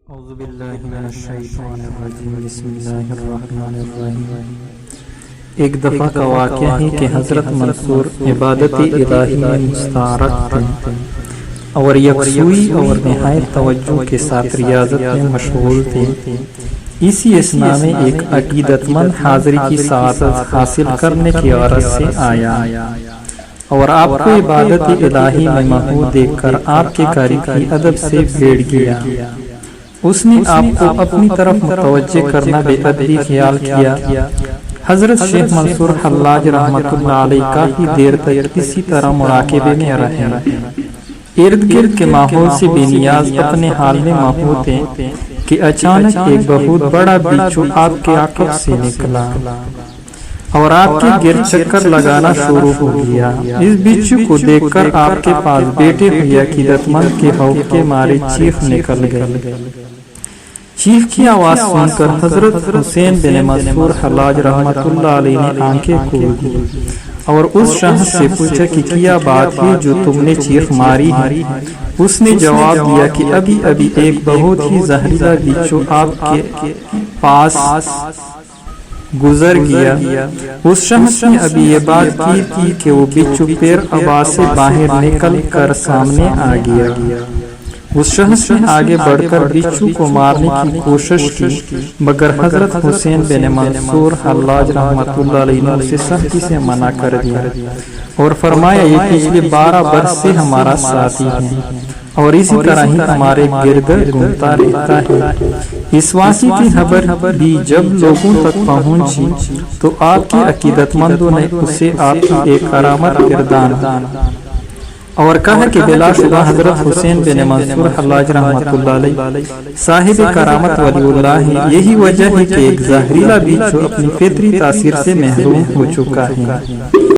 اعوذ باللہ من الشیطان الرجیم بسم اللہ الرحمن الرحیم۔ ایک دفعہ کا واقعہ ہے کہ حضرت منصور عبادت الہی میں مستغرق تھے اور یکسوئی اور نہایت توجہ کے ساتھ ریاضت میں مشغول تھے۔ اسی اثناء میں ایک عقیدت مند حاضری کی سعادت حاصل کرنے کی غرض سے آیا اور آپ کو عبادت الہی میں مبہوت دیکھ کر آپ کے قریب ہی ادب سے بیٹھ گیا۔ اس نے آپ کو اپنی طرف متوجہ کرنا بے ادبی خیال کیا۔ حضرت شیخ منصور حلاج رحمۃ اللہ علیہ کافی دیر تک اسی طرح مراقبے میں رہے۔ ارد گرد کے ماحول سے بے نیاز اپنے حال میں مبہوت تھے کہ اچانک ایک بہت بڑا بچھو آپ کے عقب سے نکلا اور آپ کے گرد چکر لگانا شروع ہو گیا۔ اس بچھو کو دیکھ کر آپ کے پاس بیٹھے ہوئے عقیدت مند کے خوف کے مارے چیخ نکل گئی۔ چیخ کی آواز سن کر حضرت حسین بن منصور حلاج رحمۃ اللہ علیہ نے آنکھیں کھول دی اور اس شخص سے پوچھا کہ کیا بات ہے جو تم نے چیخ ماری ہے؟ اس نے جواب دیا کہ ابھی ابھی ایک بہت ہی زہریلا بچھو آپ کے پاس گزر گیا۔ اس شخص نے ابھی یہ بات کی تھی کہ وہ بچھو پیر ابا سے باہر نکل کر سامنے آ گیا۔ اس شخص نے آگے بڑھ کر بچھو کو مارنے کی کوشش کی مگر حضرت حسین بن منصور حلاج رحمۃ اللہ علیہ نے اسے سختی سے منع کر دیا اور فرمایا یہ پچھلے 12 برس سے ہمارا ساتھی ہے اور اسی طرح ہی ہمارے گرد گھومتا رہتا ہے۔ اس واقعے کی خبر بھی جب لوگوں تک پہنچی تو آپ کے عقیدت مندوں نے اسے آپ کی ایک کرامت گردانا اور کہا کہ بلا شبہ حضرت حسین بن منصور حلاج رحمۃ اللہ علیہ صاحب کرامت ولی اللہ ہے۔ یہی وجہ ہے کہ ایک زہریلا بچھو اپنی فطری تاثیر سے محروم ہو چکا ہے۔